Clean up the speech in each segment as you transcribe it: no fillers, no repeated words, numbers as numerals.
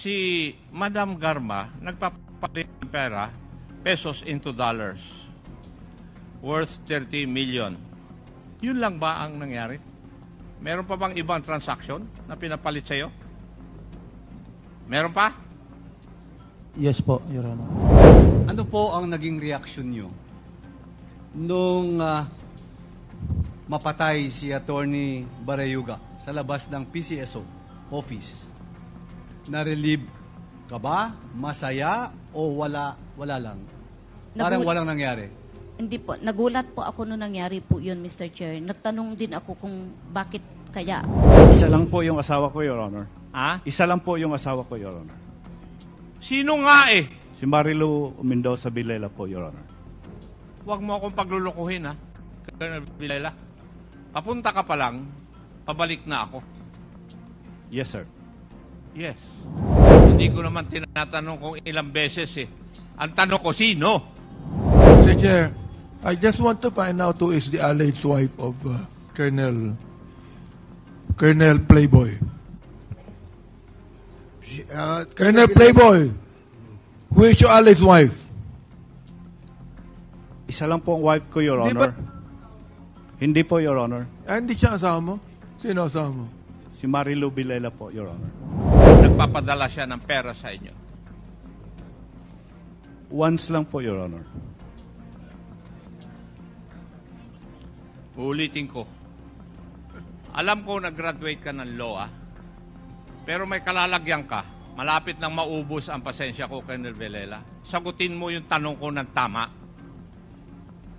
si Madam Garma nagpapalit ng pera, pesos into dollars, worth 30 million. Yun lang ba ang nangyari? Meron pa bang ibang transaction na pinapalit sa'yo? Meron pa? Yes po, Your Honor. Ano po ang naging reaksyon nyo nung mapatay si Attorney Barayuga sa labas ng PCSO office? Na-relieve ka ba? Masaya? O wala lang? Parang walang nangyari. Hindi po. Nagulat po ako nung nangyari po yun, Mr. Chair. Nagtanong din ako kung bakit kaya. Isa lang po yung asawa ko, Your Honor. Ha? Isa lang po yung asawa ko, Your Honor. Sino nga eh? Si Marilu Mendoza Vilela po, Your Honor. Huwag mo akong paglulukuhin, ha? Colonel Vilela. Papunta ka pa lang, pabalik na ako. Yes, sir. Yes. Hindi ko naman tinatanong kung ilang beses eh. Ang tanong ko, sino? Mr. Chair, I just want to find out who is the alleged wife of Colonel Playboy. Colonel Playboy, who is your alleged wife? Isa lang po ang wife ko, Your Honor. Hindi po, Your Honor. Hindi siya asawa mo? Sino asawa mo? Si Marilu Vilela po, Your Honor. Nagpapadala siya ng pera sa inyo. Once lang po, Your Honor. Uulitin ko. Alam ko nag-graduate ka ng law, pero may kalalagyan ka. Malapit nang maubos ang pasensya ko, Colonel Vilela. Sagutin mo yung tanong ko ng tama.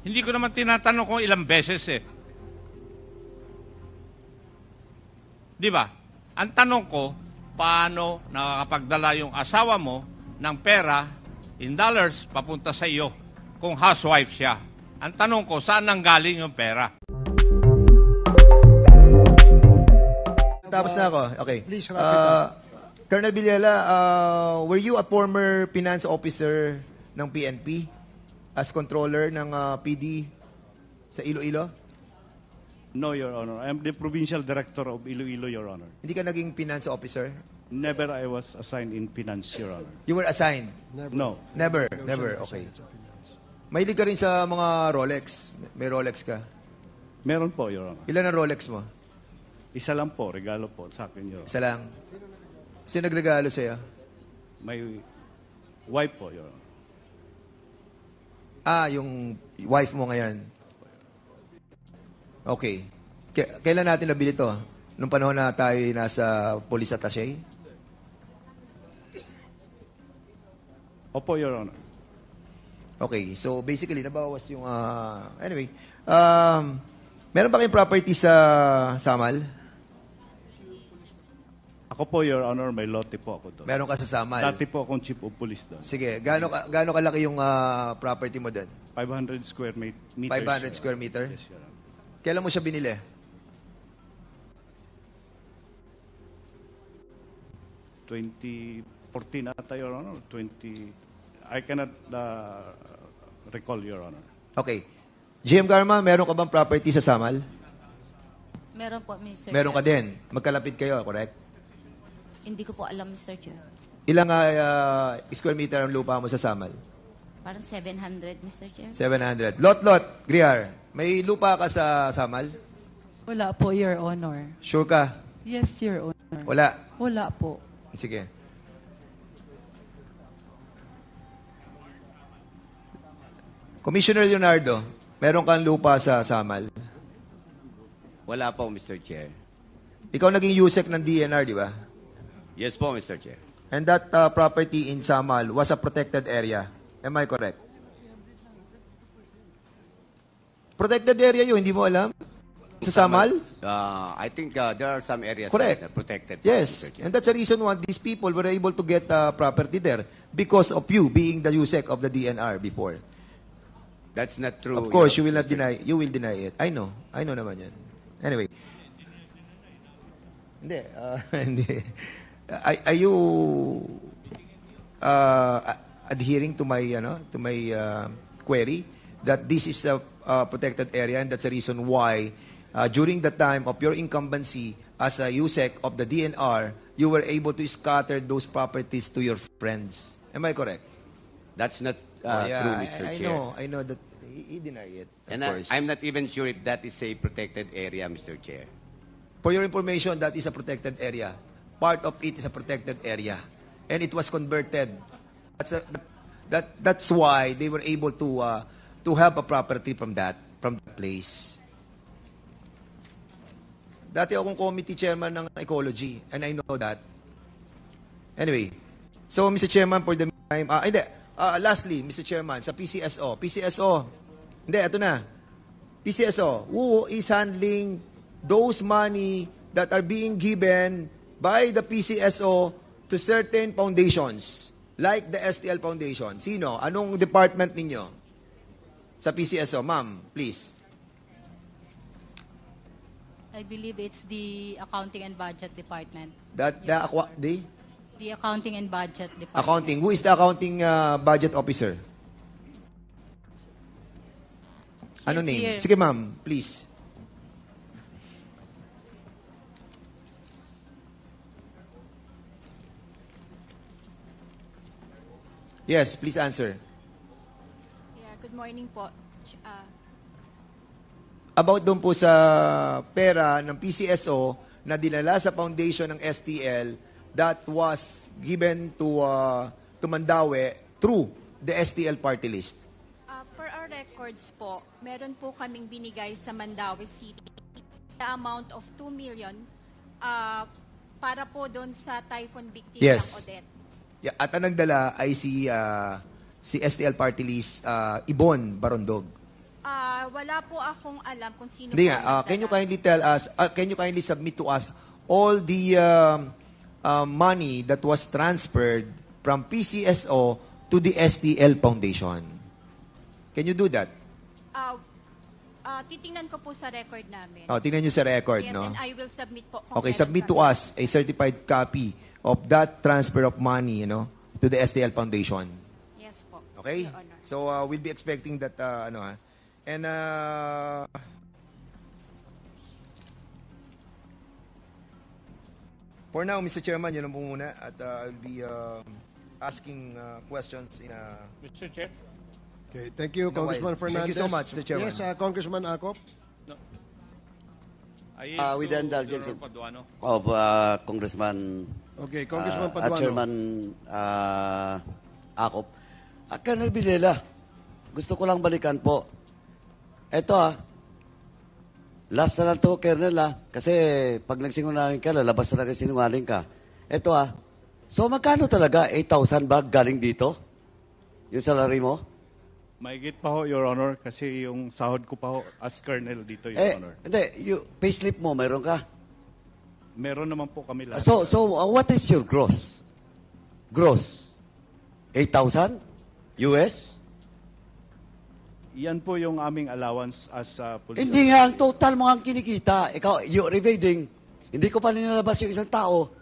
Hindi ko naman tinatanong kung ilang beses eh. Di ba? Ang tanong ko, paano nakakapagdala yung asawa mo ng pera in dollars papunta sa iyo kung housewife siya? Ang tanong ko, saan nanggaling yung pera? Tapos na ako. Okay. Please, wrap it up. Colonel Villela, were you a former finance officer ng PNP as controller ng PD sa Iloilo? No, Your Honor. I am the Provincial Director of Iloilo, Your Honor. Hindi ka naging finance officer? Never I was assigned in finance, Your Honor. You were assigned? No. Never. Okay. Mahilig ka rin sa mga Rolex. May Rolex ka. Meron po, Your Honor. Ilan ang Rolex mo? Isa lang po, regalo po sa akin, Your Honor. Isa lang. Sino nagregalo sa'yo? My wife po, Your Honor. Yung wife mo ngayon. Okay. Kailan natin nabili to? Nung panahon na tayo nasa police attaché? Opo, Your Honor. Okay. So, basically, nabawas yung... anyway. Meron ba kayong property sa Samal? Ako po, Your Honor, may lote po ako doon. Meron ka sa Samal? Dati po akong chief of police doon. Sige. Gaano kalaki yung property mo doon? 500 square meters. 500 square meter? Yes, Your Honor. Kailan mo siya binili? 2014 ata, Your Honor. I cannot recall, Your Honor. Okay. GM Garma, meron ka bang property sa Samal? Meron po, Mr. Meron ka Chair. din. Magkalapit kayo, correct? Hindi ko po alam, Mr. Chair. Ilang square meter ang lupa mo sa Samal? Parang 700, Mr. Chair. 700. Lot, Griar, may lupa ka sa Samal? Wala po, Your Honor. Sure ka? Yes, Your Honor. Wala? Wala po. Sige. Commissioner Leonardo, meron kang lupa sa Samal? Wala po, Mr. Chair. Ikaw naging USEC ng DNR, di ba? Yes po, Mr. Chair. And that property in Samal was a protected area. Am I correct? Protected area yun, hindi mo alam? Sa Samal? I think there are some areas Correct. that are protected. Yes. Mr. Chair. And that's the reason why these people were able to get property there because of you being the USEC of the DNR before. That's not true. Of course, you Your will not Mr. deny. You will deny it. I know. I know naman yan. Anyway. Hindi. Hindi. Are you adhering to my query that this is a protected area and that's the reason why during the time of your incumbency as a USEC of the DNR, you were able to scatter those properties to your friends. Am I correct? That's not Yeah, true, Mr. Chair. I know that he denied it, of And course. I'm not even sure if that is a protected area, Mr. Chair. For your information, that is a protected area. Part of it is a protected area. And it was converted. That's why they were able to have a property from that place. Dati akong committee chairman ng ecology, and I know that. Anyway, so Mr. Chairman, for the meantime, lastly, Mr. Chairman, sa PCSO, ito na. PCSO, who is handling those money that are being given by the PCSO to certain foundations, like the STL Foundation? Sino? Anong department ninyo sa PCSO? Ma'am, please. I believe it's the Accounting and Budget Department. The The Accounting and Budget Department. accounting. Who is the accounting budget officer? Ano Yes, name? here. Sige ma'am, please. Yes, please answer. Yeah, good morning po. About doon po sa pera ng PCSO na dinala sa foundation ng STL that was given to Mandawi through the STL party list. Per our records po, meron po kaming binigay sa Mandawi City the amount of 2 million para po doon sa typhoon victim ng Odette. Yeah, at ang nagdala ay si STL party list Ibon Barondog. Wala po akong alam kung sino Hindi po nga, ang can you nagdala. kindly tell us, can you kindly submit to us all the money that was transferred from PCSO to the STL Foundation? Can you do that? Titingnan ko po sa record namin. Tingnan nyo sa record, Yes, no? and I will submit po. kung Okay, meron submit to kami. us a certified copy of that transfer of money, to the STL Foundation. Yes po. Okay? Your Honor. So, we'll be expecting that, And, for now, Mr. Chairman, yun lang po muna. At I'll be asking questions in a... Mr. Chair? Okay, thank you, In a while. Congressman Fernandez. Thank you so much, Mr. Chairman. Yes, Congressman Akop. With the indulgence General Paduano. of Congressman Okay, Congressman Paduano. Chairman Akop. Colonel Villela, gusto ko lang balikan po. Ito last na lang to, Colonel kasi pag nagsinungaling ka, lalabas talaga sinungaling ka. Ito so magkano talaga 8,000 ba galing dito? Yung salary mo? Mahigit pa ho, Your Honor, kasi yung sahod ko pa ho as Colonel dito, Your Honor. Hindi, yung payslip mo, mayroon ka? Meron naman po kami lahat. So what is your gross? Gross? 8,000? US? Yan po yung aming allowance as police. Hindi nga, ang total mo ang kinikita. Ikaw, you're evading. Hindi ko pa nilalabas yung isang tao.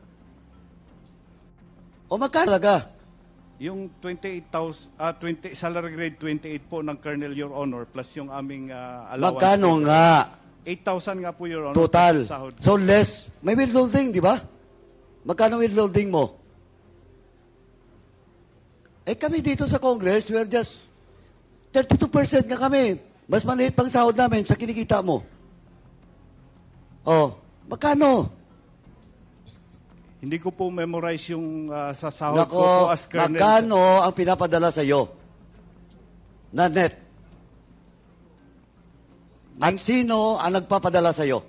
O magkano talaga? Yung 28,000, salary grade 28 po ng Colonel, Your Honor, plus yung aming allowance. Magkano po, nga? 8,000 nga po, Your Honor. Total. plus sahod. So less. May withholding, di ba? Magkano withholding mo? Kami dito sa Congress, we're just 32% nga kami. Mas maliit pang sahod namin sa kinikita mo. Magkano? Hindi ko po memorize yung sa sahod ko Nako, po as Colonel. magkano ang pinapadala sa iyo? Na net. At sino ang nagpapadala sa iyo?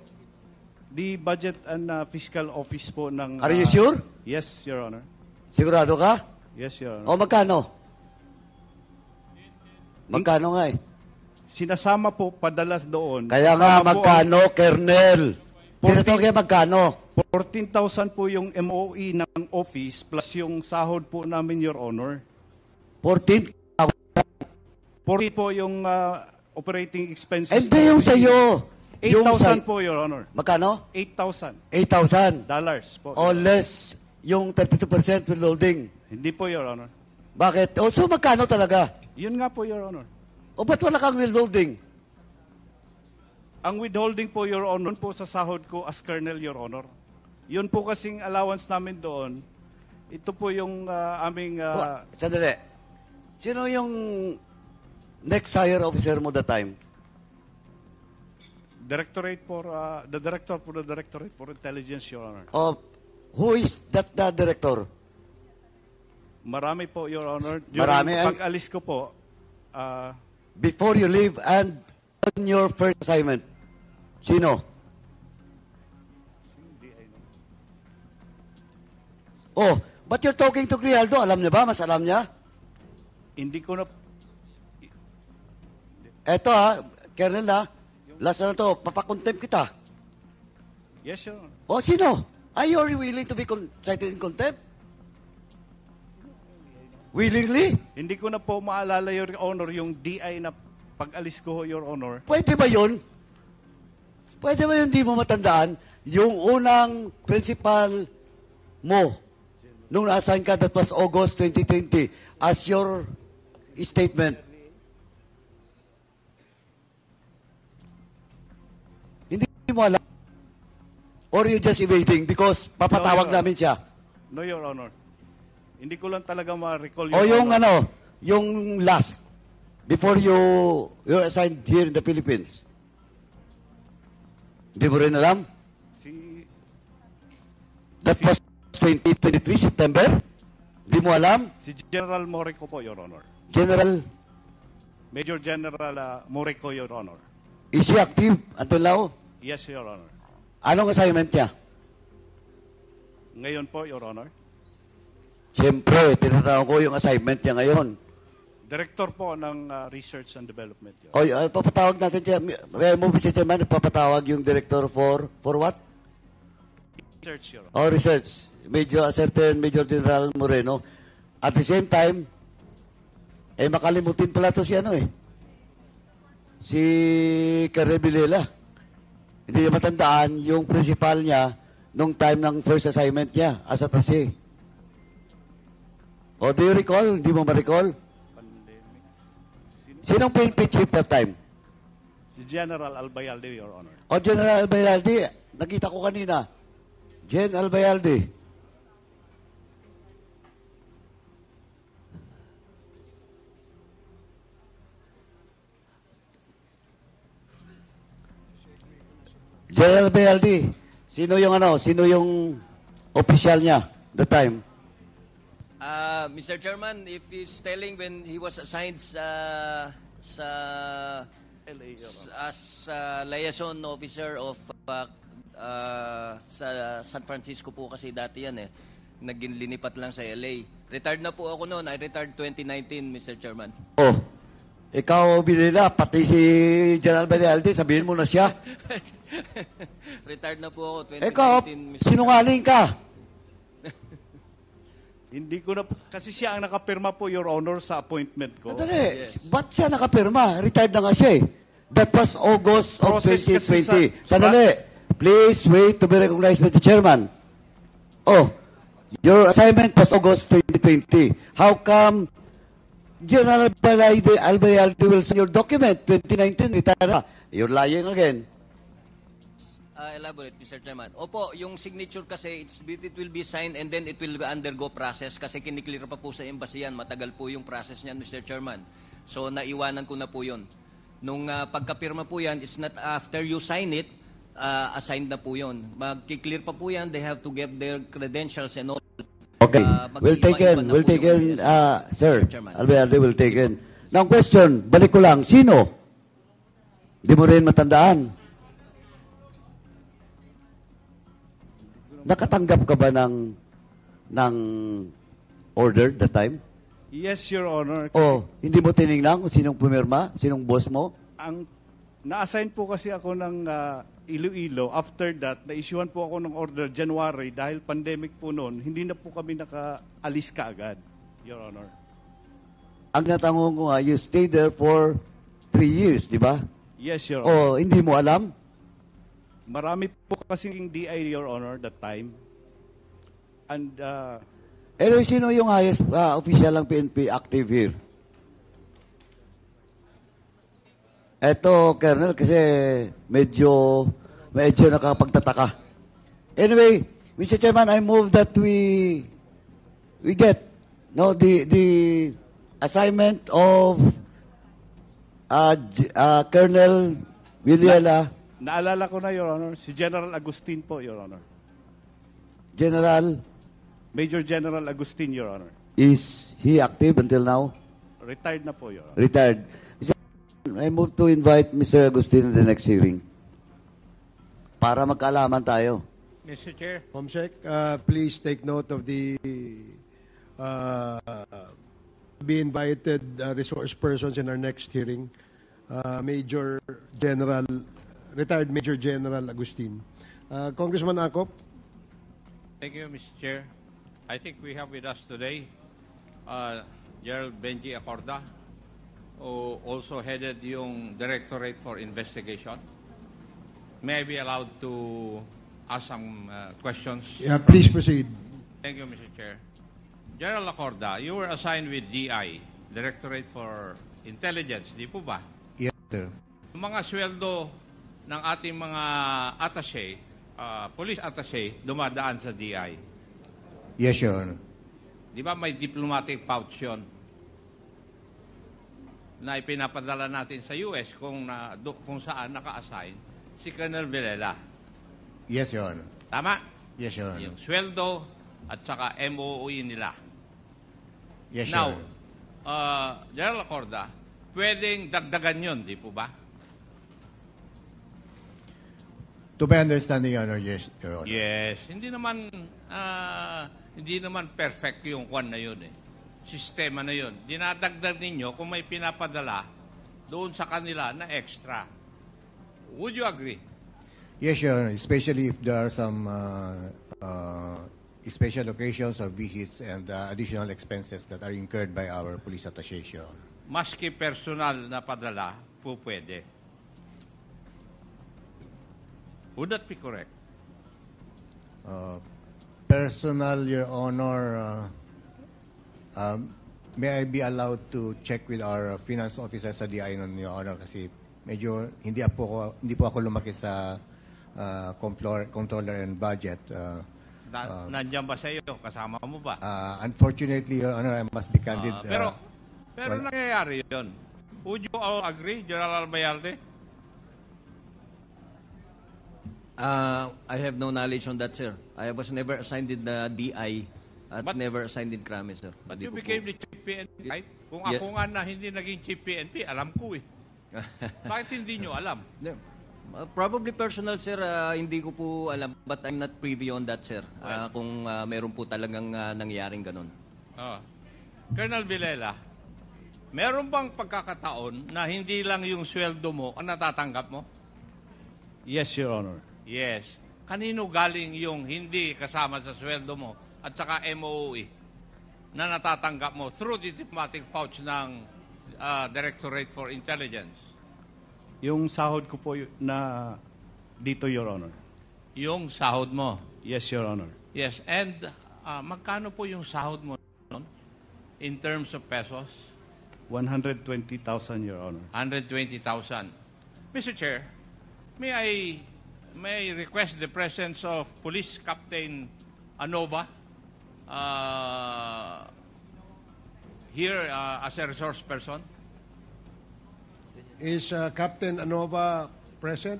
The Budget and Fiscal Office po ng... Are you sure? Yes, Your Honor. Sigurado ka? Yes, Your Honor. O magkano? Magkano nga Sinasama po padala doon. Kaya nga, Kasama po magkano, Colonel? Tinatanong kaya magkano? 14,000 po yung MOE ng office plus yung sahod po namin, Your Honor. 14? 40 po yung operating expenses. Hindi yung sa'yo. 8,000 po, Your Honor. Magkano? 8,000 $8,000. po. O less yung 32% withholding. Hindi po, Your Honor. Bakit? O so magkano talaga? Yun nga po, Your Honor. O ba't wala kang withholding? Ang withholding po, Your Honor, po sa sahod ko as Colonel, Your Honor. Yun po kasing allowance namin doon. Ito po yung aming... Sandali. Sino yung next higher officer mo that time? the Director for the Directorate for Intelligence, Your Honor. Who is that director? Marami po, Your Honor. Marami. Pag-alis ko po, Before you leave and on your first assignment, sino? Oh, but you're talking to Grijaldo. Alam niya ba? Mas alam niya? hindi ko na... Eto Colonel last na to, papakontempt kita. Yes, Your Honor. Oh, sino? Are you willing to be cited in contempt? Willingly? Hindi ko na po maalala, Your Honor, yung DI na pag-alis ko, Your Honor. Pwede ba yun? Pwede ba yun di mo matandaan? Yung unang principal mo, nung na-assign ka, that was August 2020, as your statement. Hindi mo alam? Or you just evading because papatawag namin siya? No, Your Honor. Hindi ko lang talaga ma-recall, O Your yung Honor. yung last, before you're assigned here in the Philippines. Hindi mo rin alam? That was 2023, September? Hindi mo alam? Si General Morico po, Your Honor. Major General Morico, Your Honor. Is he active until now? Yes, Your Honor. Anong assignment niya? Ngayon po, Your Honor. Siyempre, tinatanong ko yung assignment niya ngayon. Director po ng Research and Development. Your O, Honor. papatawag natin siya. Mr. Chairman, papatawag yung director for what? Research, Your Honor. O, research. Major General Moreno. At the same time, makalimutin pala to si si Colonel Villela. Hindi niya matandaan yung principal niya nung time ng first assignment niya as a trustee. O, do you recall? Hindi mo ma-recall? Sinong PNP chief that time? Si General Albayalde, Your Honor. O, General Albayalde, nakita ko kanina. Gen Albayalde. General Albayalde, sino yung official niya that time? Mr. Chairman, if he's telling when he was assigned as liaison officer of sa San Francisco po kasi dati yan naging linipat lang sa LA. Retired na po ako noon. I retired 2019, Mr. Chairman. Oh, ikaw Villela, pati si General Albayalde, sabihin mo na siya. Retired na po ako 2019, Ikaw, Mr. sinungaling ka. Hindi ko na... Kasi siya ang nakapirma po, Your Honor, sa appointment ko. Dali, ba't siya nakapirma? Retired na nga siya That was August of Process kasi 2020. Sandali. Please wait to be recognized by the chairman. Oh, your assignment was August 2020. How come General Albayalde will sign your document 2019? Retire na. You're lying again. Elaborate, Mr. Chairman. Opo, yung signature kasi, it will be signed and then it will undergo process kasi kiniklear pa po sa embassy yan. Matagal po yung process niyan, Mr. Chairman. So, naiwanan ko na po yun. Nung pagkapirma po yan, it's not after you sign it, assigned na po yun. Magkiklear pa po yan, they have to get their credentials and all. Okay, we'll take in, sir, Albayalde will take in. Now, question, balik ko lang, sino? Hindi mo rin matandaan. Nakatanggap ka ba ng order that time? Yes, Your Honor. O, hindi mo tinignan kung sinong pumirma? Sinong boss mo? Na-assign po kasi ako ng Iloilo. After that, na-issuean po ako ng order January dahil pandemic po noon. Hindi na po kami nakaalis kaagad, Your Honor. Ang natanong ko you stayed there for 3 years, di ba? Yes, Your Honor. O, hindi mo alam? Marami po kasing DI, Your Honor, that time. And, sino yung highest official ng PNP active here? Eto, Colonel, kasi medyo nakapagtataka. Anyway, Mr. Chairman, I move that we get the assignment of Colonel Villela, Naalala ko na, Your Honor, si General Agustin po, Your Honor. General. Major General Agustin, Your Honor. Is he active until now? Retired na po, Your Honor. Retired. I move to invite Mr. Agustin in the next hearing. Para magkaalaman tayo. Mr. Chair. Comsec, please take note of the be invited resource persons in our next hearing. Retired Major General Agustin. Congressman Acop. Thank you, Mr. Chair. I think we have with us today Gerald Benji Acorda, who also headed yung Directorate for Investigation. May I be allowed to ask some questions? Yeah, please proceed. Thank you, Mr. Chair. General Acorda, you were assigned with DI, Directorate for Intelligence, di po ba? Yes, sir. Yung mga sweldo ng ating mga attaché, police attaché, dumadaan sa DI. Yes, Your Honor. Di ba may diplomatic pouch yun na ipinapadala natin sa US kung saan naka-assign si Colonel Villela? Yes, Your Honor. Tama? Yes, Your Honor. Yung sweldo at saka MOE nila. Yes, Now, Your Honor. General Acorda, pwedeng dagdagan yun, di po ba? To my understanding, Your Honor, yes, Your Honor. Yes. Hindi naman perfect yung kwan na yun eh. Sistema na yun. Dinadagdag ninyo kung may pinapadala doon sa kanila na extra. Would you agree? Yes, Your Honor, especially if there are some special occasions or visits and additional expenses that are incurred by our police attaché, Your Honor. Maski personal na padala, po pwede. Would that be correct? Personal, Your Honor, may I be allowed to check with our finance officer sa DI nun, Your Honor, kasi medyo hindi po ako lumaki sa controller and budget. Nandiyan ba sa iyo? Kasama mo ba? Unfortunately, Your Honor, I must be candid. Pero nangyayari yun. Would you all agree, General Albayalde? I have no knowledge on that, sir. I was never assigned in the DI at never assigned in Krame, sir. But you became the Chief PNP, right? Kung ako nga na hindi naging Chief PNP, alam ko eh. Bakit hindi nyo alam? Probably personal, sir. Hindi ko po alam. But I'm not privy on that, sir. Kung meron po talagang nangyaring ganun. Colonel Villela, meron bang pagkakataon na hindi lang yung sweldo mo ang natatanggap mo? Yes, Your Honor. Yes. Kanino galing yung hindi kasama sa sweldo mo at saka MOE na natatanggap mo through the diplomatic pouch ng Directorate for Intelligence? Yung sahod ko po na dito, Your Honor. Yung sahod mo? Yes, Your Honor. Yes. And magkano po yung sahod mo nun in terms of pesos? 120,000, Your Honor. 120,000. Mr. Chair, may I request the presence of Police Captain Anova here as a resource person? Is Captain Anova present?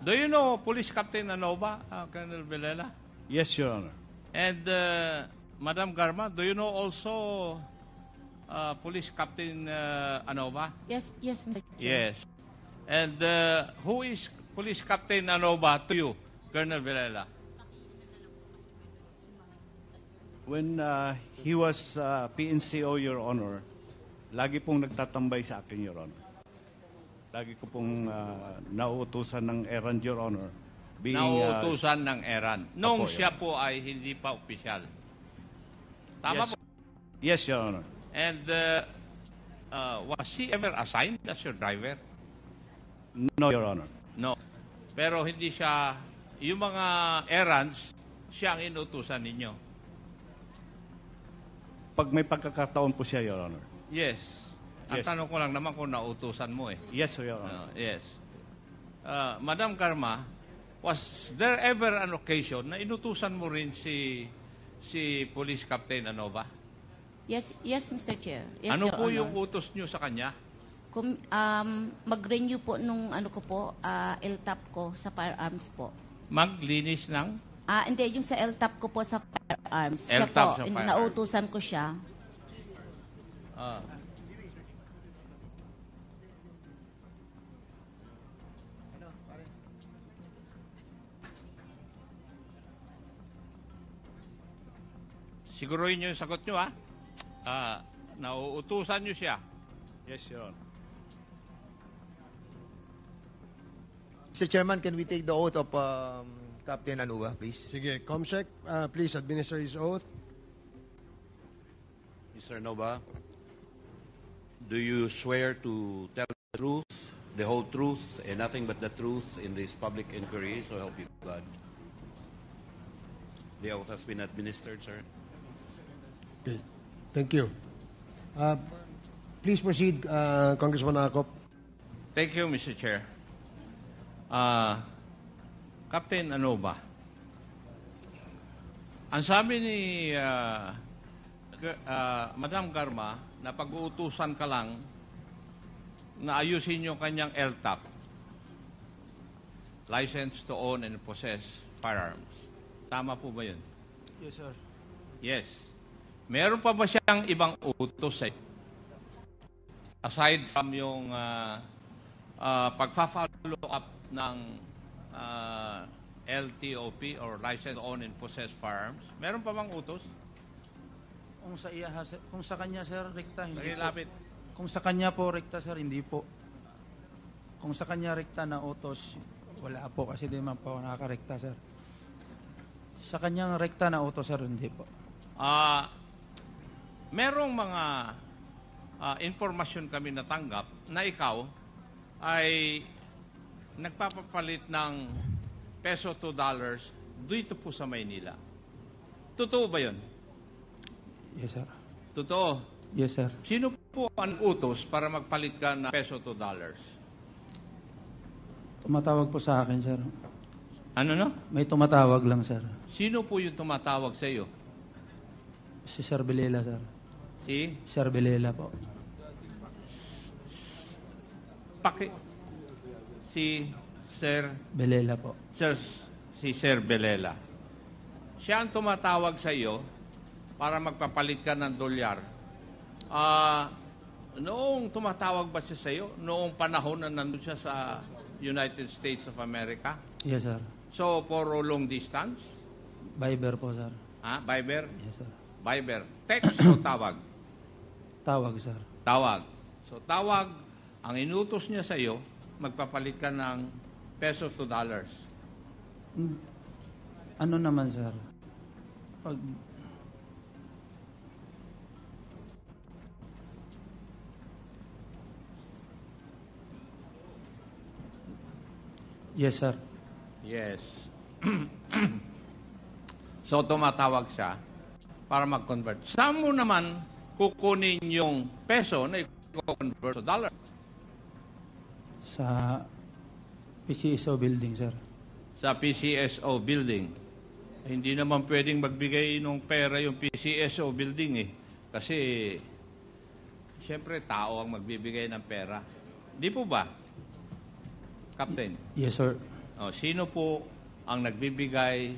Do you know Police Captain Anova, Colonel Villela? Yes, Your Honor. And Madam Garma, do you know also Police Captain Anova? Yes, Mr. Chair. Yes. And who is Police Captain Anova to you, Colonel Villela? When he was PNCO, Your Honor, lagi pong nagtatambay sa akin, Your Honor. Lagi ko pong nauutusan ng errand, Your Honor. Nauutusan ng errand. Nung siya po ay hindi pa opisyal. Tama yes. po? Yes, Your Honor. And was he ever assigned as your driver? No, Your Honor. No. Pero hindi siya, yung mga errands, siya ang inutusan ninyo. Pag may pagkakataon po siya, Your Honor. Yes. Ang tanong ko lang naman kung nautusan mo eh. Yes, Your Honor. Yes. Madam Karma, Was there ever an occasion na inutusan mo rin si Police Captain Anova? Yes, Mr. Chair. Yes, Ano Your po Honor. yung utos nyo sa kanya? Mag-renew po nung LTAP ko sa firearms po. Maglinis ng? Hindi, yung sa LTAP ko po sa firearms. LTAP sa siya po, firearms. nautusan ko siya. Siguruhin nyo yung sagot nyo, ha? Nauutusan nyo siya. Yes, Your Honor. Mr. Chairman, can we take the oath of Captain Anuba, please? Sige, Comsec, please administer his oath. Mr. Nova, do you swear to tell the truth, the whole truth, and nothing but the truth in this public inquiry, so help you God? The oath has been administered, sir. Okay. Thank you. Please proceed, Congressman Akop. Thank you, Mr. Chair. Captain Anova, ang sabi ni Madam Garma na pag-uutusan ka lang na ayusin yung kanyang LTAP, License to Own and Possess Firearms. Tama po ba yun? Yes, sir. Yes. Meron pa ba siyang ibang utos aside from yung pagpa-follow up ng LTOP or License to Own and Possess Firearms? Meron pa bang utos? Kung sa kanya, sir, rekta, hindi Nakilapit. po. Kung sa kanya po, rekta, sir, hindi po. Kung sa kanya rekta na utos, wala po kasi di man po nakakarekta, sir. Sa kanyang rekta na utos, sir, hindi po. Merong mga informasyon kami natanggap na ikaw ay nagpapapalit ng peso to dollars dito po sa Maynila. Totoo ba yun? Yes, sir. Totoo? Yes, sir. Sino po ang utos para magpalit ka ng peso to dollars? Tumatawag po sa akin, sir. Ano no? May tumatawag lang, sir. Sino po yung tumatawag sa iyo? Si Sir Belela, sir. Si? Sir Belela po. Si Sir Belela po. Si Sir Belela. Siya ang tumatawag sa iyo para magpapalit ka ng dolyar. Noong tumatawag ba siya sa iyo? Noong panahon na nandun siya sa United States of America? Yes, sir. So, for long distance? Viber po, sir. Viber? Yes, sir. Viber. Text o tawag? Tawag, sir. Tawag. So, tawag. Ang inutos niya sa iyo, magpapalit ka ng peso to dollars. Ano naman, sir? Pag... Yes, sir. Yes. So, tumatawag siya para mag-convert. Saan mo naman kukunin yung peso na i-convert sa dollar? Sa PCSO building, sir. Sa PCSO building. Hindi naman pwedeng magbigay ng pera yung PCSO building eh. Kasi, siyempre, tao ang magbibigay ng pera. Di po ba, Captain? Yes, sir. Sino po ang nagbibigay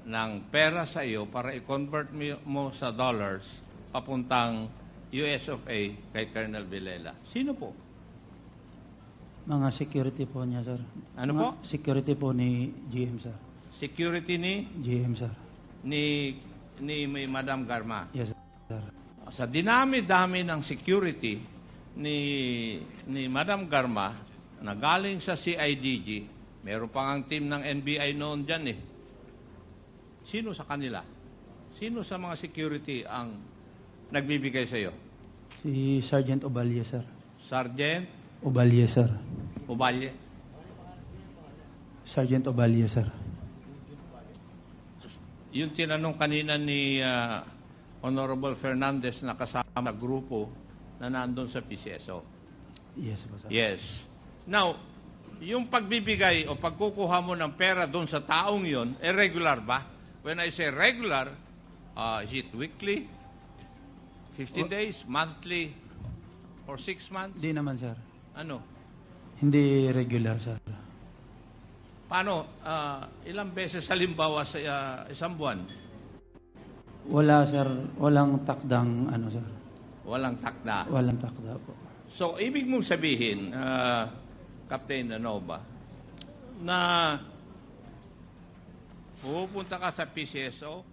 ng pera sa iyo para i-convert mo sa dollars papuntang US of A kay Colonel Belela? Sino po? Mga security po niya, sir. Ano Mga po? Security po ni GM, sir. Security ni? GM, sir. Ni Madam Garma? Yes, sir. Sa dinami-dami ng security ni Madam Garma na galing sa CIDG, meron pang ang team ng NBI noon dyan eh. Sino sa kanila? Sino sa mga security ang nagbibigay sa iyo? Si Sergeant Obalye, sir. Sergeant? Obalye, sir. Obalye? Sergeant Obalye, sir. Yung tinanong kanina ni Honorable Fernandez na kasama na grupo na nandun sa PCSO. Yes, po, sir. Yes. Now, yung pagbibigay o pagkukuha mo ng pera doon sa taong yon, regular ba? When I say regular, is it weekly, 15 days, monthly, or 6 months? Hindi naman, sir. Ano? Hindi regular, sir. Paano? Ilang beses halimbawa sa isang buwan? Wala, sir. Walang takdang, ano, sir. Walang takda. Walang takda po. So, ibig mong sabihin, Captain Anova, na pupunta ka sa PCSO,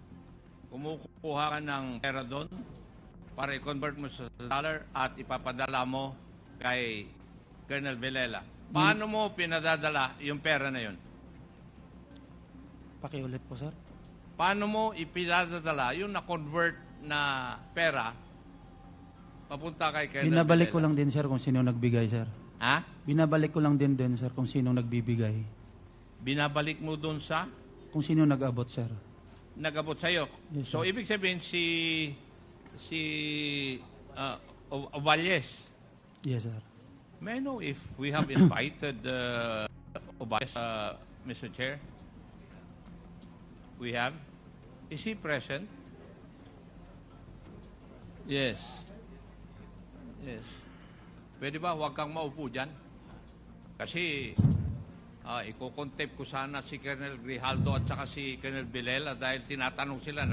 kumukuha ka ng pera doon para i-convert mo sa dollar at ipapadala mo kay Colonel Villela. Paano mo pinadadala yung pera na yun? Pakiulit po, sir. Paano mo ipinadadala yung na-convert na pera papunta kay Colonel Binabalik ko Villela? lang din, sir, kung sino nagbigay, sir. Ha? Binabalik ko lang din, sir, kung sino nagbibigay. Binabalik mo doon sa Kung sino nag-abot, sir. nag-abot sa'yo. Yes, So, sir. ibig sabihin Ovalles. Yes, sir. May I know if we have invited Ovalles, Mr. Chair? We have? Is he present? Yes. Yes. Pwede ba huwag kang maupo dyan? Kasi iko-contact ko sana si Colonel Grijaldo at saka si Colonel Villela dahil tinatanong sila,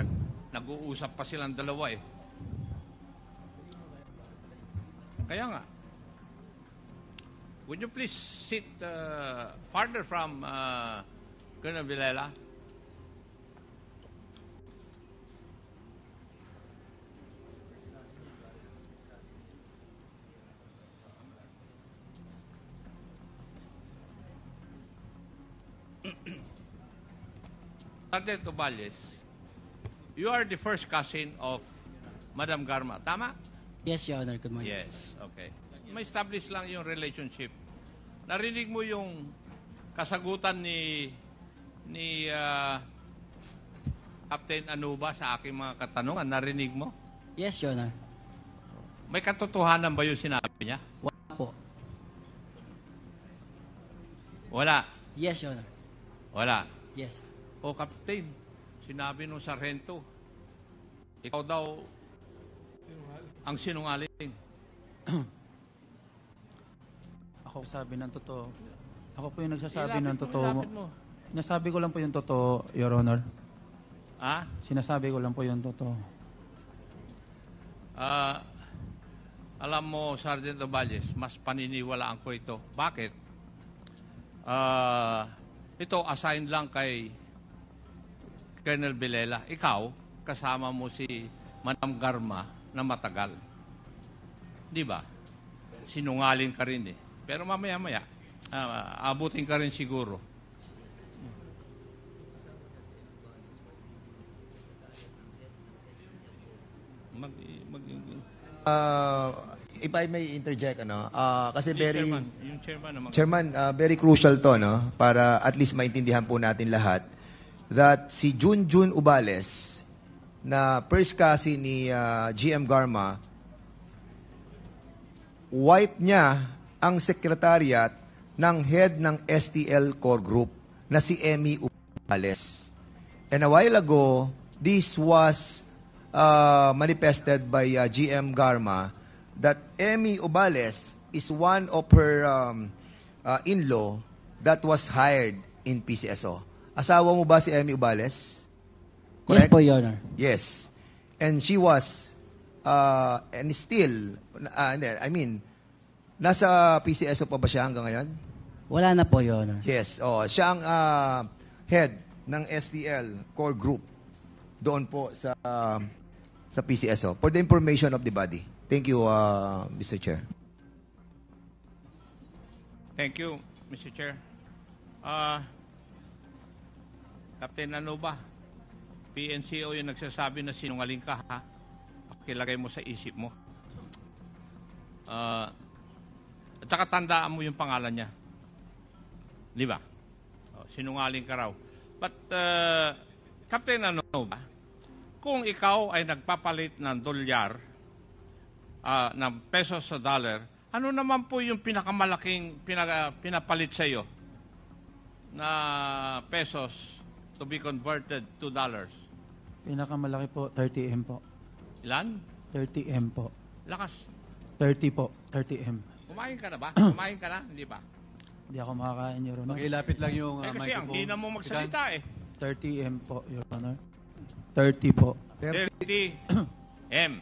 nag-uusap pa silang dalawa eh. Kaya nga, would you please sit farther from Colonel Villela? Sergeant Ovalles, you are the first cousin of Madam Garma, tama? Yes, Your Honor. Good morning. Yes, okay. May establish lang yung relationship. Narinig mo yung kasagutan ni Captain Anuba sa aking mga katanungan. Narinig mo? Yes, Your Honor. May katotohanan ba yung sinabi niya? Wala po. Wala. Yes, Your Honor. Wala. Yes. O Captain, sinabi nung sarhento, ikaw daw ang sinungaling. Ako sabi ng totoo. Ako po yung nagsasabi ng Ilapit totoo. mo. Sinasabi ko lang po yung totoo, Your Honor. Ha? Sinasabi ko lang po yung totoo. Alam mo, Sergeant Ovalles, mas paniniwalaan ko ito. Bakit? Ito, assigned lang kay Colonel Villela. Ikaw, kasama mo si Madam Garma na matagal. Di ba? Sinungaling ka rin eh. Pero mamaya-maya, abutin ka rin siguro. If I may interject, kasi Yung chairman naman. Chairman, very crucial to, no? Para at least maintindihan po natin lahat that si Junjun Ubales, na first cousin ni GM Garma, wipe niya ang secretariat ng head ng STL Core Group na si Emmy Ubales. And a while ago, this was manifested by GM Garma that Emmy Ubales is one of her in-law that was hired in PCSO. Asawa mo ba si Emmy Ubales? Correct? Yes po, Your Honor. Yes. And she was, and still, nasa PCSO pa ba siya hanggang ngayon? Wala na po, Your Honor. Yes. Siya ang head ng STL Core Group doon po sa PCSO. For the information of the body. Thank you, Mr. Chair. Thank you, Mr. Chair. Captain Anuba, PNCO yung nagsasabi na sinungaling ka, ha? Pakilagay mo sa isip mo. At saka tandaan mo yung pangalan niya. Di ba? Sinungaling ka raw. But, Captain Anuba, kung ikaw ay nagpapalit ng dolyar, ng pesos sa dollar, Ano naman po yung pinakamalaking pinapalit sa iyo na pesos to be converted to dollars? Pinakamalaki po, 30M po. Ilan? 30M po. Lakas. 30 po, 30M. Kumain ka na ba? Kumain ka na? Hindi pa. Hindi ako makakain, Your Honor. Pakilapit lang yung Kasi ang microphone. hina mo magsalita eh. 30M po, Your Honor. 30 po. 30 M.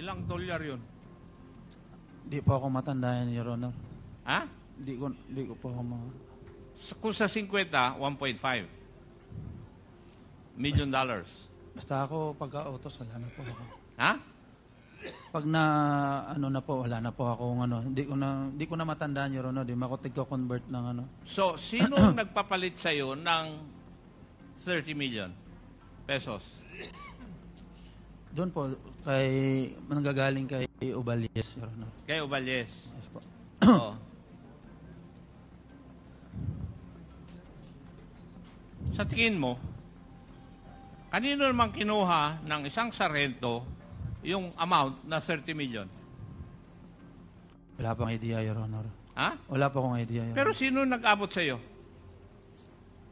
Ilang dolyar yun? Hindi po ako matandaan, Your Honor. Ha? Hindi ko po ako Kung sa 50, 1.5 million dollars. Basta ako pagka-autos, wala na po ako. Ha? Pag na ano na po, wala na po ako hindi ko na matandaan, Your Honor. Di makutig ko convert ng ano. So, sino nagpapalit sa iyo ng 30 million pesos? Doon po nanggagaling kay Uballes, Your Honor. Kay Uballes. Yes po. Oo. Sa tingin mo, kanino naman kinuha ng isang sargento yung amount na 30 million? Wala pang idea, Your Honor. Ha? Wala pa akong idea, Your Pero Honor. sino nag-abot sa iyo?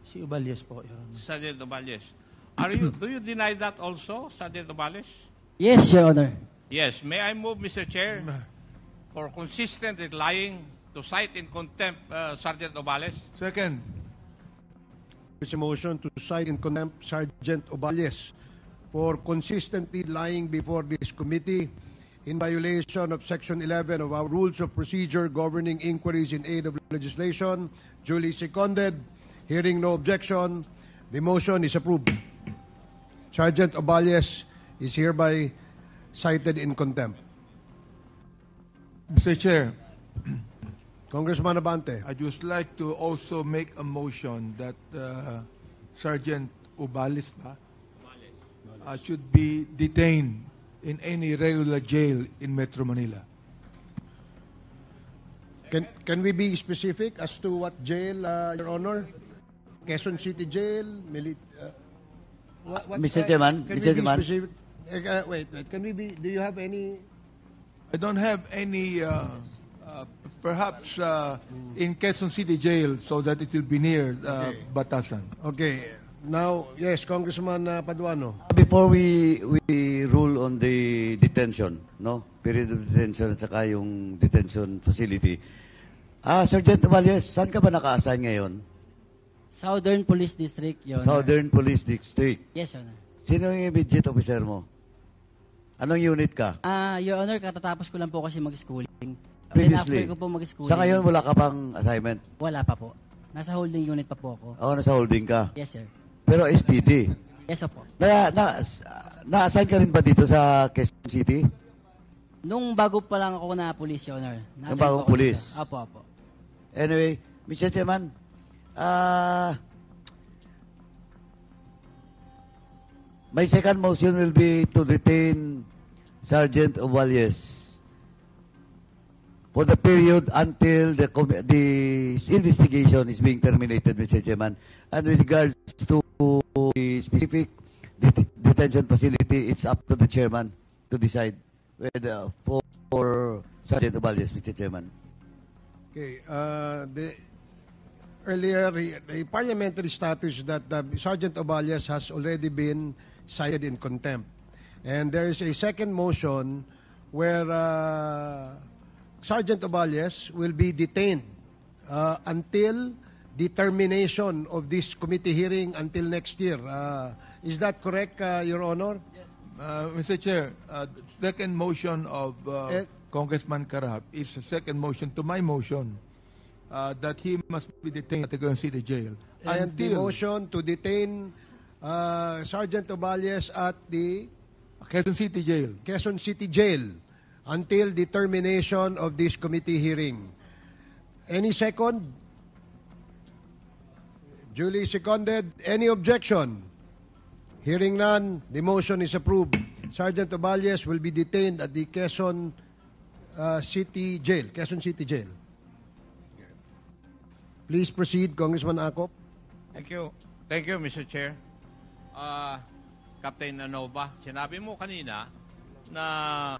Si Uballes po, Your Honor. Sergeant Uballes. Do you deny that also, Sergeant Uballes? Yes, Your Honor. Yes. May I move, Mr. Chair, for consistently lying to cite in contempt Sergeant Uballes? Second. It's a motion to cite in contempt Sergeant Oballes for consistently lying before this committee in violation of Section 11 of our Rules of Procedure governing inquiries in aid of legislation. Duly seconded. Hearing no objection, the motion is approved. Sergeant Oballes is hereby cited in contempt. Mr. Chair, Congressman Abante. I'd just like to also make a motion that Sergeant Uballes should be detained in any regular jail in Metro Manila. Can we be specific as to what jail, Your Honor? Quezon City Jail? Mr. Chairman, Can Mr. we be Chairman. specific? Wait. Can we be? Do you have any? I don't have any, perhaps in Quezon City Jail so that it will be near Batasan. Okay. Now, yes, Congressman Paduano. Before we rule on the detention, no? Period of detention at saka yung detention facility. Sergeant Uballes, saan ka ba naka-assign ngayon? Southern Police District, Your Honor. Southern Police District. Yes, Your Honor. Sino yung immediate officer mo? Anong unit ka? Your Honor, katatapos ko lang po kasi mag-schooling. Previously? Then after ko po mag-schooling. Sa ngayon, wala ka pang assignment? Wala pa po. Nasa holding unit pa po ako. Nasa holding ka? Yes, sir. Pero SPD? Yes, po. Na-assign ka rin ba dito sa Quezon City? Nung bago pa lang ako na police, Your Honor. Nung bagong police? Apo. Anyway, Mr. Chairman, my second motion will be to detain Sergeant Uballes for the period until the investigation is being terminated, Mr. Chairman. And with regards to the specific detention facility, it's up to the chairman to decide whether for Sergeant Uballes, Mr. Chairman. Okay. Earlier, the parliamentary status that Sergeant Oballes has already been cited in contempt. And there is a second motion where Sergeant Oballes will be detained until the termination of this committee hearing until next year. Is that correct, Your Honor? Mr. Chair, second motion of Congressman Karab is a second motion to my motion that he must be detained at the Quezon City Jail. And the motion to detain Sergeant Oballes at the Quezon City Jail. Quezon City Jail until the termination of this committee hearing. Any second? Duly seconded. Any objection? Hearing none, the motion is approved. Sergeant Oballes will be detained at the Quezon City Jail. Quezon City Jail. Please proceed, Congressman Acop. Thank you. Thank you, Mr. Chair. Captain Anova, sinabi mo kanina na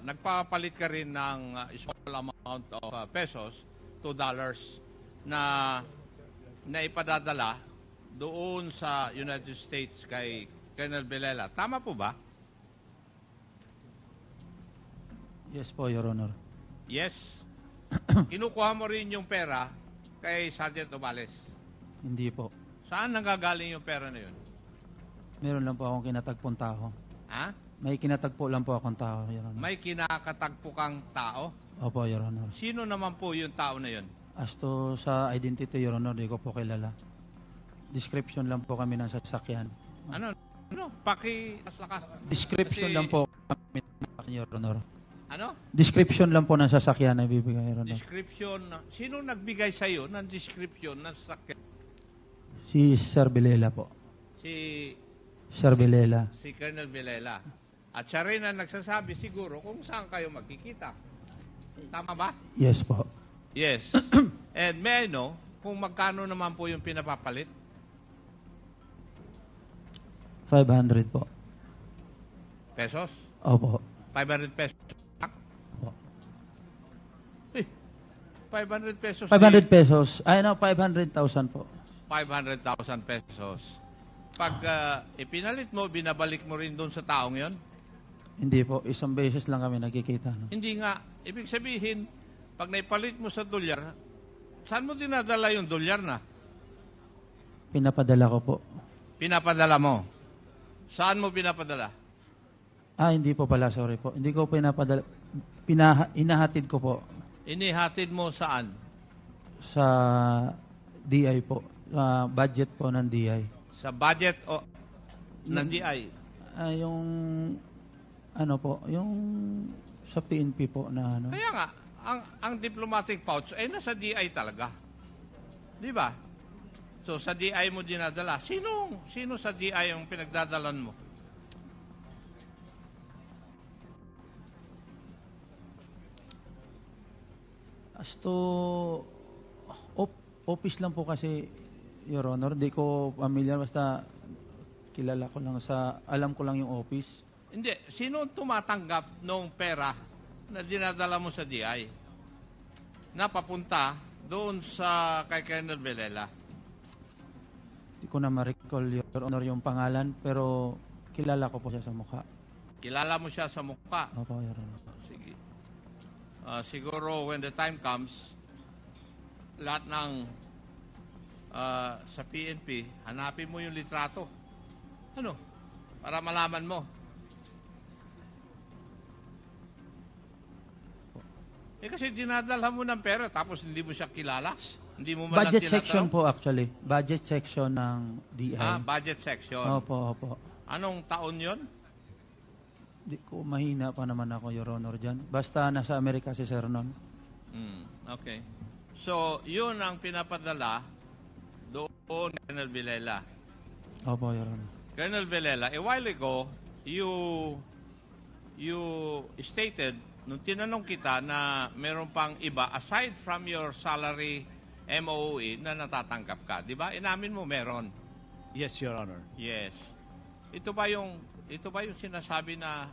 nagpapalit ka rin ng small amount of pesos, $2, na ipadadala doon sa United States kay Colonel Villela. Tama po ba? Yes po, Your Honor. Yes. Kinukuha mo rin yung pera kay Sergeant Obales. Hindi po. Saan nanggagaling yung pera na yun? Meron lang po akong kinatagpong tao. Ha? May kinatagpo lang po akong tao, Your Honor. May kinakatagpo kang tao? Opo, Your Honor. Sino naman po yung tao na yun? As to sa identity, Your Honor, di ko po kilala. Description lang po kami ng sasakyan. Ano? Description lang po kami, Your Honor. Ano? Description lang po ng sasakyan na ibibigay, Your Honor. Description. Sino nagbigay sa'yo ng description ng sasakyan? Si Sir Villela po. Si Villela. Si Colonel Villela. At siya rin ang nagsasabi siguro kung saan kayo magkikita. Tama ba? Yes po. Yes. And may I know kung magkano naman po yung pinapapalit? 500 po. Pesos? Opo. 500 pesos. Opo. 500 pesos. 500 pesos. Ay, no, 500,000 po. 500,000 pesos. Pag ipinalit mo, binabalik mo rin doon sa taong yon? Hindi po. Isang beses lang kami nagkikita. No? Hindi nga. Ibig sabihin, pag naipalit mo sa dolyar, saan mo dinadala yung dolyar na? Pinapadala ko po. Pinapadala mo? Saan mo pinapadala? Hindi po pala. Sorry po. Hindi ko pinapadala. Inahatid ko po. Inihatid mo saan? Sa DI po. Budget po ng DI. Sa budget o ng DI? Yung ano po, yung sa PNP po na ano. Kaya nga, ang diplomatic pouch ay nasa DI talaga. Di ba? So, sa DI mo dinadala. Sino sa DI yung pinagdadalan mo? As to office lang po kasi, Your Honor, hindi ko familiar, basta kilala ko lang alam ko lang yung office. Hindi. Sino ang tumatanggap ng pera na dinadala mo sa DI na papunta doon sa kay Colonel Villela? Hindi ko na ma-recall, Your Honor, yung pangalan, pero kilala ko po siya sa mukha. Kilala mo siya sa mukha? Opo, Your Honor. Sige. Siguro when the time comes, lahat ng sa PNP, hanapin mo yung litrato. Ano? Para malaman mo. Kasi dinadala mo ng pera tapos hindi mo siya kilala. Hindi mo man Budget lang section tinatanong. po actually. Budget section ng DI. Budget section. Opo. Anong taon yon? Di ko mahina pa naman ako, Your Honor, dyan. Basta nasa Amerika si Sir nun. Okay. So, yun ang pinapadala doon Colonel Villela. Opo, Your Honor. Colonel Villela, a while ago, you stated, nung tinanong kita na meron pang iba, aside from your salary MOE, na natatanggap ka. Di ba? Inamin mo meron. Yes, Your Honor. Yes. Ito ba yung sinasabi na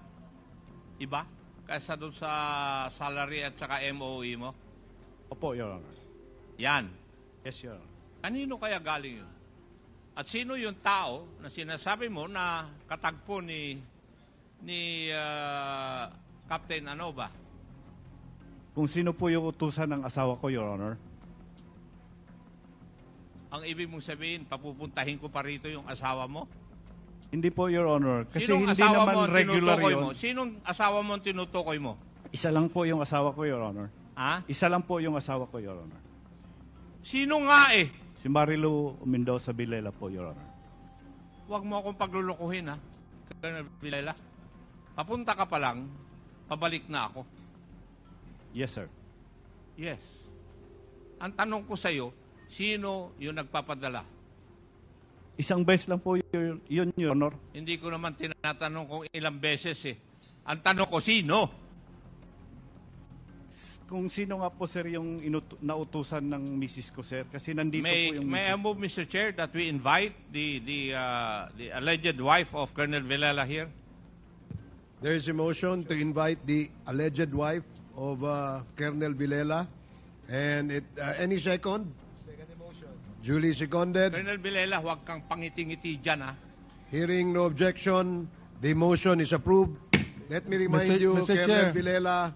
iba kaysa doon sa salary at saka MOE mo? Opo, Your Honor. Yan. Yes, Your Honor. Kanino kaya galing yun? At sino yung tao na sinasabi mo na katagpo ni Captain Anoba? Kung sino po yung utusan ng asawa ko, Your Honor? Ang ibig mong sabihin, papupuntahin ko pa rito yung asawa mo? Hindi po, Your Honor. Kasi Sinong hindi asawa naman mo ang regular tinutukoy yun. mo? Sinong asawa mo ang tinutukoy mo? Isa lang po yung asawa ko, Your Honor. Ha? Isa lang po yung asawa ko, Your Honor. Sino nga eh? Si Marilu Mendoza Villela po, Your Honor. Huwag mo akong paglulukuhin, ha? Colonel Villela. Papunta ka pa lang, pabalik na ako. Yes, sir. Yes. Ang tanong ko sa'yo, sino yung nagpapadala? Isang beses lang po yun, Your Honor. Hindi ko naman tinatanong kung ilang beses eh. Ang tanong ko, sino? Kung sino nga po, sir, yung nautusan ng misis ko, sir. Kasi nandito po yung May I move, Mr. Chair, that we invite the alleged wife of Colonel Villela here? There is a motion to invite the alleged wife of Colonel Villela. And any second? Second motion. Duly seconded. Colonel Villela, huwag kang pangiti-ngiti dyan, ha? Hearing no objection, the motion is approved. Let me remind you, Mr. Colonel Chair. Villela,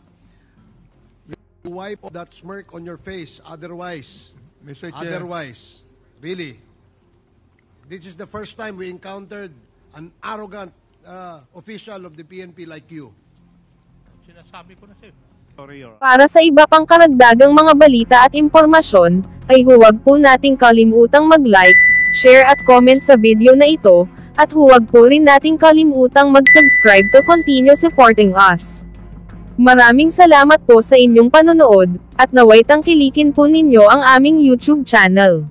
you wipe that smirk on your face. Otherwise, Mr. Chair. Really, this is the first time we encountered an arrogant official of the PNP like you. Sinasabi ko na sa'yo. Sorry, Your Honor. Para sa iba pang karagdagang mga balita at impormasyon, ay huwag po nating kalimutang mag-like, share at comment sa video na ito, at huwag po rin nating kalimutang mag-subscribe to continue supporting us. Maraming salamat po sa inyong panonood, at naway tangkilikin po ninyo ang aming YouTube channel.